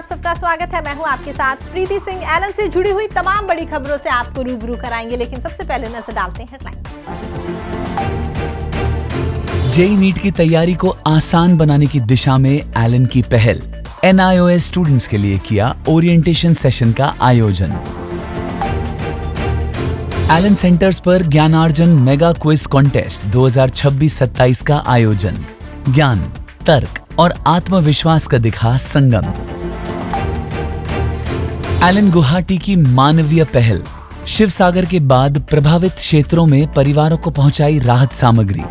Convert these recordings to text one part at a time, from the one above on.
सबका स्वागत है। मैं हूं आपके साथ प्रीति सिंह। एलन से जुड़ी हुई तमाम बड़ी खबरों से आपको रूबरू कराएंगे, लेकिन सबसे पहले नजर डालते हैं हेडलाइंस पर। जेईई नीट की तैयारी को आसान बनाने की दिशा में एलन की पहल। NIOS स्टूडेंट्स के लिए किया ओरिएंटेशन सेशन का आयोजन। एलन सेंटर्स पर ज्ञानार्जन मेगा क्विज कॉन्टेस्ट 2026-27 का आयोजन। ज्ञान, तर्क और आत्मविश्वास का दिखा संगम। एलन गुवाहाटी की मानवीय पहल। शिवसागर के बाद प्रभावित क्षेत्रों में परिवारों को पहुंचाई राहत सामग्री।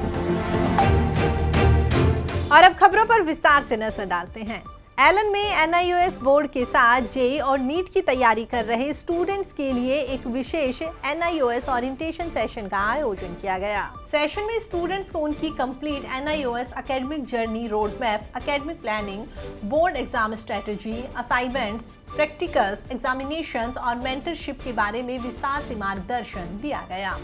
और अब खबरों पर विस्तार से नजर डालते हैं। एलन में NIOS बोर्ड के साथ जेईई और नीट की तैयारी कर रहे स्टूडेंट्स के लिए एक विशेष NIOS ओरिएंटेशन सेशन का आयोजन किया गया। सेशन में स्टूडेंट्स को उनकी complete NIOS academic journey, road map, academic planning, board exam strategy, assignments, practicals, examinations और मेंटरशिप के बारे में विस्तार से मार्गदर्शन दिया गया।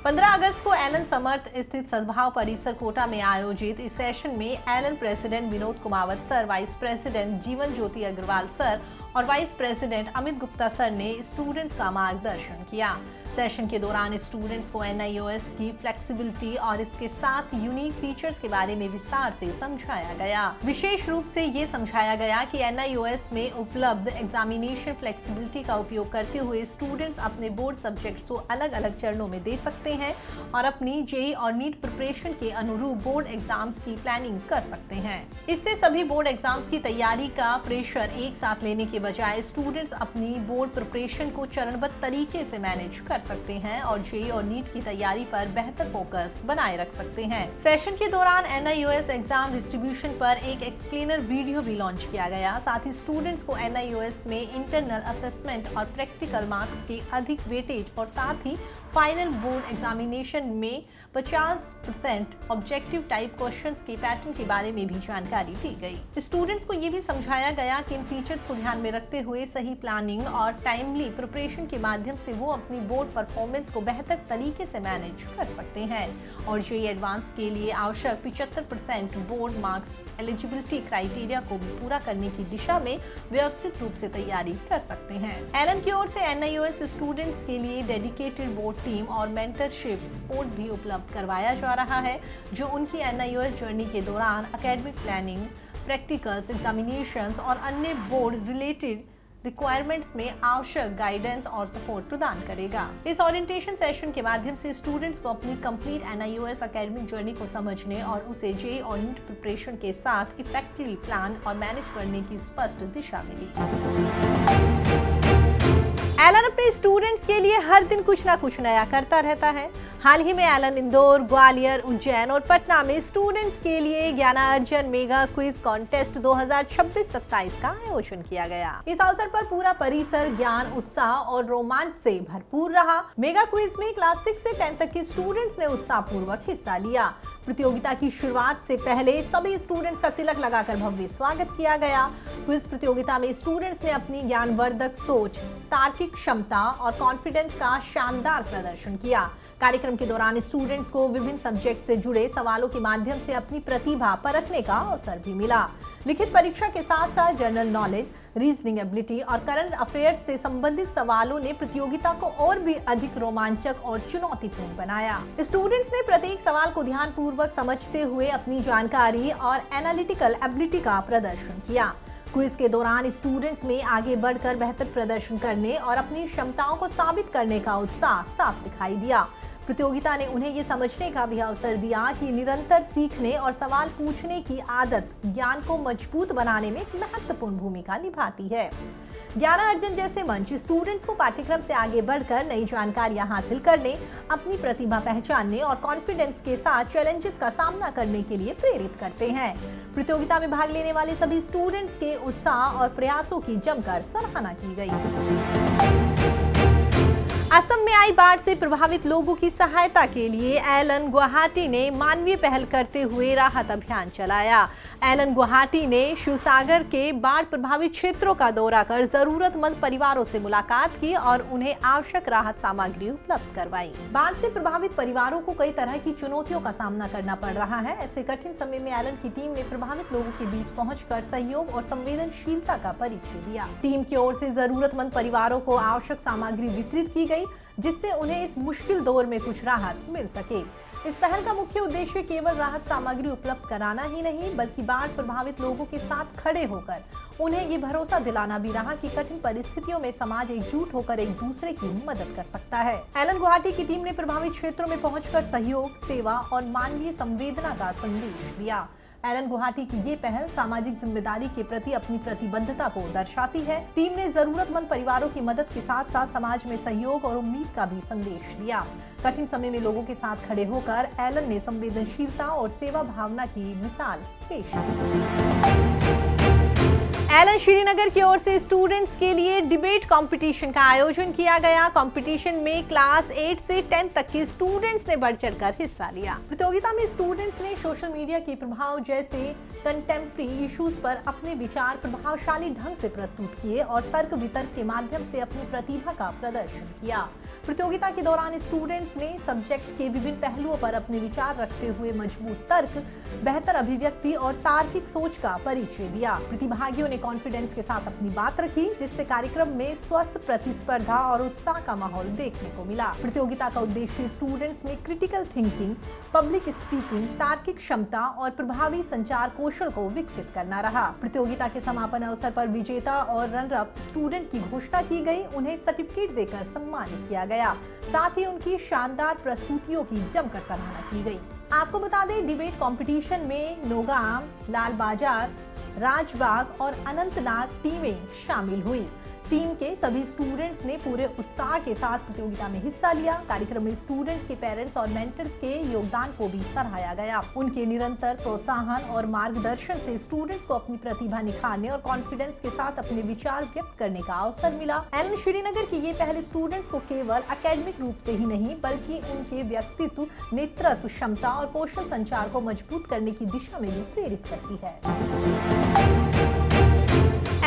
15 अगस्त को एलन समर्थ स्थित सद्भाव परिसर कोटा में आयोजित इस सेशन में Allen president Vinod Kumawat sir, vice president Jeevan Jyoti Agarwal sir और vice president Amit Gupta sir ने स्टूडेंट्स का मार्गदर्शन किया। सेशन के दौरान स्टूडेंट्स को NIOS की फ्लेक्सिबिलिटी और इसके साथ यूनिक फीचर्स के बारे में विस्तार से समझाया गया। विशेष रूप से ये समझाया गया कि NIOS में उपलब्ध एग्जामिनेशन फ्लेक्सिबिलिटी का उपयोग करते हुए स्टूडेंट्स अपने बोर्ड सब्जेक्ट्स को अलग अलग चरणों में दे सकते हैं और अपनी जेईई और नीट प्रिपरेशन के अनुरूप बोर्ड एग्जाम्स की प्लानिंग कर सकते हैं। इससे सभी बोर्ड एग्जाम्स की तैयारी का प्रेशर एक साथ लेने के बजाय स्टूडेंट्स अपनी बोर्ड प्रिपरेशन को चरणबद्ध तरीके से मैनेज कर सकते हैं और जेईई और नीट की तैयारी पर बेहतर फोकस बनाए रख सकते हैं। सेशन के दौरान NIOS एग्जाम डिस्ट्रीब्यूशन पर एक एक्सप्लेनर वीडियो भी लॉन्च किया गया। साथ ही स्टूडेंट्स को NIOS में इंटरनल असेसमेंट और प्रैक्टिकल मार्क्स के अधिक वेटेज और साथ ही फाइनल बोर्ड एग्जामिनेशन में 50% ऑब्जेक्टिव टाइप क्वेश्चंस के पैटर्न के बारे में भी जानकारी दी गई। स्टूडेंट्स को ये भी समझाया गया कि इन फीचर्स को ध्यान में रखते हुए सही प्लानिंग और टाइमली प्रिपरेशन के माध्यम से वो अपनी बोर्ड परफॉर्मेंस को बेहतर तरीके से मैनेज कर सकते हैं और जेईई एडवांस के लिए आवश्यक 75% बोर्ड मार्क्स एलिजिबिलिटी क्राइटेरिया को भी पूरा करने की दिशा में व्यवस्थित रूप से तैयारी कर सकते हैं। एलन की ओर से NIOS स्टूडेंट्स के लिए डेडिकेटेड बोर्ड टीम और मेंटरशिप सपोर्ट भी उपलब्ध करवाया जा रहा है, जो उनकी NIOS जर्नी के दौरान एकेडमिक प्लानिंग, प्रैक्टिकल्स, एग्जामिनेशंस और अन्य बोर्ड रिलेटेड रिक्वायरमेंट्स में आवश्यक गाइडेंस और सपोर्ट प्रदान करेगा। इस ओरिएंटेशन सेशन के माध्यम से स्टूडेंट्स को अपनी कंप्लीट NIOS एकेडमिक जर्नी को समझने और उसे जेईई और नीट प्रिपरेशन के साथ इफेक्टिवली प्लान और मैनेज करने की स्पष्ट दिशा मिली। एलन अपने स्टूडेंट्स के लिए हर दिन कुछ ना कुछ नया करता रहता है। हाल ही में एलन इंदौर, ग्वालियर, उज्जैन और पटना में स्टूडेंट्स के लिए ज्ञानार्जन मेगा क्विज कॉन्टेस्ट 2026-27 का आयोजन किया गया। इस अवसर पर पूरा परिसर ज्ञान, उत्साह और रोमांच से भरपूर रहा। मेगा क्विज में क्लास 6 से 10 तक के स्टूडेंट्स ने उत्साहपूर्वक हिस्सा लिया। प्रतियोगिता की शुरुआत से पहले सभी स्टूडेंट्स का तिलक लगाकर भव्य स्वागत किया गया। क्विज प्रतियोगिता में स्टूडेंट्स ने अपनी ज्ञानवर्धक सोच, तार्किक क्षमता और कॉन्फिडेंस का शानदार प्रदर्शन किया। कार्यक्रम के दौरान स्टूडेंट्स को विभिन्न सब्जेक्ट से जुड़े सवालों के माध्यम से अपनी प्रतिभा परखने का अवसर भी मिला। लिखित परीक्षा के साथ साथ जनरल नॉलेज, रीजनिंग एबिलिटी और करंट अफेयर्स से संबंधित सवालों ने प्रतियोगिता को और भी अधिक रोमांचक और चुनौतीपूर्ण बनाया। स्टूडेंट्स ने प्रत्येक सवाल को ध्यानपूर्वक समझते हुए अपनी जानकारी और एनालिटिकल एबिलिटी का प्रदर्शन किया। क्विज के दौरान स्टूडेंट्स में आगे बढ़कर बेहतर प्रदर्शन करने और अपनी क्षमताओं को साबित करने का उत्साह साफ दिखाई दिया। प्रतियोगिता ने उन्हें ये समझने का भी अवसर दिया कि निरंतर सीखने और सवाल पूछने की आदत ज्ञान को मजबूत बनाने में एक महत्वपूर्ण भूमिका निभाती है। ज्ञानार्जन जैसे मंच स्टूडेंट्स को पाठ्यक्रम से आगे बढ़कर नई जानकारियां हासिल करने, अपनी प्रतिभा पहचानने और कॉन्फिडेंस के साथ चैलेंजेस का सामना करने के लिए प्रेरित करते हैं। प्रतियोगिता में भाग लेने वाले सभी स्टूडेंट्स के उत्साह और प्रयासों की जमकर सराहना की गई। असम में आई बाढ़ से प्रभावित लोगों की सहायता के लिए एलन गुवाहाटी ने मानवीय पहल करते हुए राहत अभियान चलाया। एलन गुवाहाटी ने शिवसागर के बाढ़ प्रभावित क्षेत्रों का दौरा कर जरूरतमंद परिवारों से मुलाकात की और उन्हें आवश्यक राहत सामग्री उपलब्ध करवाई। बाढ़ से प्रभावित परिवारों को कई तरह की चुनौतियों का सामना करना पड़ रहा है। ऐसे कठिन समय में एलन की टीम ने प्रभावित लोगों के बीच पहुंचकर सहयोग और संवेदनशीलता का परिचय दिया। टीम की ओर से जरूरतमंद परिवारों को आवश्यक सामग्री वितरित की गई, जिससे उन्हें इस मुश्किल दौर में कुछ राहत मिल सके। इस पहल का मुख्य उद्देश्य केवल राहत सामग्री उपलब्ध कराना ही नहीं, बल्कि बाढ़ प्रभावित लोगों के साथ खड़े होकर उन्हें ये भरोसा दिलाना भी रहा कि कठिन परिस्थितियों में समाज एकजुट होकर एक दूसरे की मदद कर सकता है। एलन गुवाहाटी की टीम ने प्रभावित क्षेत्रों में पहुंचकर सहयोग, सेवा और मानवीय संवेदना का संदेश दिया। एलन गुवाहाटी की ये पहल सामाजिक जिम्मेदारी के प्रति अपनी प्रतिबद्धता को दर्शाती है। टीम ने जरूरतमंद परिवारों की मदद के साथ साथ समाज में सहयोग और उम्मीद का भी संदेश दिया। कठिन समय में लोगों के साथ खड़े होकर एलन ने संवेदनशीलता और सेवा भावना की मिसाल पेश की। एलन श्रीनगर की ओर से स्टूडेंट्स के लिए डिबेट कंपटीशन का आयोजन किया गया। कंपटीशन में क्लास 8 से 10 तक के स्टूडेंट्स ने बढ़ चढ़कर हिस्सा लिया। प्रतियोगिता में स्टूडेंट्स ने सोशल मीडिया के प्रभाव जैसे कंटेम्प्रेरी इश्यूज पर अपने विचार प्रभावशाली ढंग से प्रस्तुत किए और तर्क वितर्क के माध्यम से अपनी प्रतिभा का प्रदर्शन किया। प्रतियोगिता के दौरान स्टूडेंट्स ने सब्जेक्ट के विभिन्न पहलुओं पर अपने विचार रखते हुए मजबूत तर्क, बेहतर अभिव्यक्ति और तार्किक सोच का परिचय दिया। प्रतिभागियों ने कॉन्फिडेंस के साथ अपनी बात रखी, जिससे कार्यक्रम में स्वस्थ प्रतिस्पर्धा और उत्साह का माहौल देखने को मिला। प्रतियोगिता का उद्देश्य स्टूडेंट्स में क्रिटिकल थिंकिंग, पब्लिक स्पीकिंग, तार्किक क्षमता और प्रभावी संचार कौशल को विकसित करना रहा। प्रतियोगिता के समापन अवसर पर विजेता और रनर अप स्टूडेंट की घोषणा की गई। उन्हें सर्टिफिकेट देकर सम्मानित किया गया। साथ ही उनकी शानदार प्रस्तुतियों की जमकर सराहना की गई। आपको बता दें, डिबेट कंपटीशन में नौगाम, लाल बाजार, राजबाग और अनंतनाग टीमें शामिल हुई। टीम के सभी स्टूडेंट्स ने पूरे उत्साह के साथ प्रतियोगिता में हिस्सा लिया। कार्यक्रम में स्टूडेंट्स के पेरेंट्स और मेंटर्स के योगदान को भी सराहाया गया। उनके निरंतर प्रोत्साहन और मार्गदर्शन से स्टूडेंट्स को अपनी प्रतिभा निखारने और कॉन्फिडेंस के साथ अपने विचार व्यक्त करने का अवसर मिला। एलन श्रीनगर की ये पहल स्टूडेंट्स को केवल एकेडमिक रूप से ही नहीं, बल्कि उनके व्यक्तित्व, नेतृत्व क्षमता और कौशल संचार को मजबूत करने की दिशा में भी प्रेरित करती है।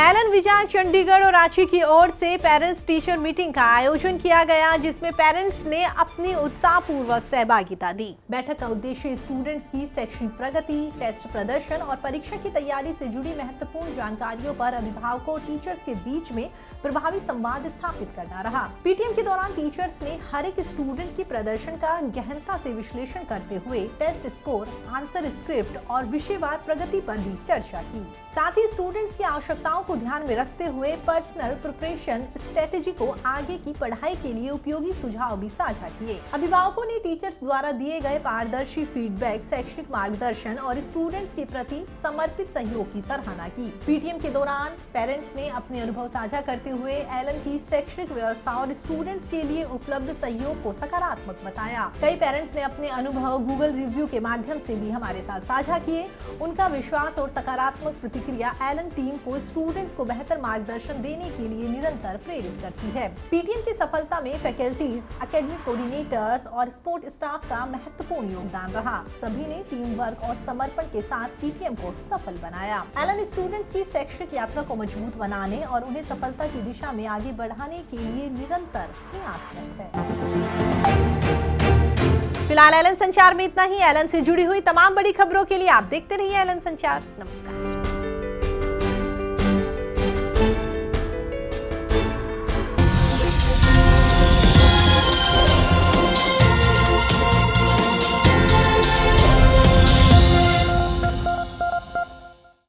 एलन विजाग चंडीगढ़ और रांची की ओर से पेरेंट्स टीचर मीटिंग का आयोजन किया गया, जिसमें पेरेंट्स ने अपनी उत्साहपूर्वक सहभागिता दी। बैठक का उद्देश्य स्टूडेंट्स की शैक्षणिक प्रगति, टेस्ट प्रदर्शन और परीक्षा की तैयारी से जुड़ी महत्वपूर्ण जानकारियों पर अभिभावकों और टीचर्स के बीच में प्रभावी संवाद स्थापित करना रहा। पीटीएम के दौरान टीचर्स ने हर एक स्टूडेंट की प्रदर्शन का गहनता से विश्लेषण करते हुए टेस्ट स्कोर, आंसर स्क्रिप्ट और विषयवार प्रगति पर भी चर्चा की। साथ ही स्टूडेंट्स की आवश्यकताओं को ध्यान में रखते हुए पर्सनल प्रिपरेशन स्ट्रेटेजी को आगे की पढ़ाई के लिए उपयोगी सुझाव भी साझा किए। अभिभावकों ने टीचर्स द्वारा दिए गए पारदर्शी फीडबैक, शैक्षणिक मार्गदर्शन और स्टूडेंट्स के प्रति समर्पित सहयोग की सराहना की। पीटीएम के दौरान पेरेंट्स ने अपने अनुभव साझा करते हुए एलन की शैक्षणिक व्यवस्था और स्टूडेंट्स के लिए उपलब्ध सहयोग को सकारात्मक बताया। कई पेरेंट्स ने अपने अनुभव गूगल रिव्यू के माध्यम से भी हमारे साथ साझा किए। उनका विश्वास और सकारात्मक प्रतिक्रिया एलन टीम को स्टूडेंट्स को बेहतर मार्गदर्शन देने के लिए निरंतर प्रेरित करती है। पीटीएम की सफलता में फैकल्टीज, एकेडमिक कोऑर्डिनेटर्स और सपोर्ट स्टाफ का महत्वपूर्ण योगदान रहा। सभी ने टीम वर्क और समर्पण के साथ पीटीएम को सफल बनाया। एलन स्टूडेंट्स की शैक्षणिक यात्रा को मजबूत बनाने और उन्हें सफलता की दिशा में आगे बढ़ाने के लिए निरंतर प्रयासरत है। फिलहाल एलन संचार में इतना ही। एलन से जुड़ी हुई तमाम बड़ी खबरों के लिए आप देखते रहिए एलन संचार। नमस्कार।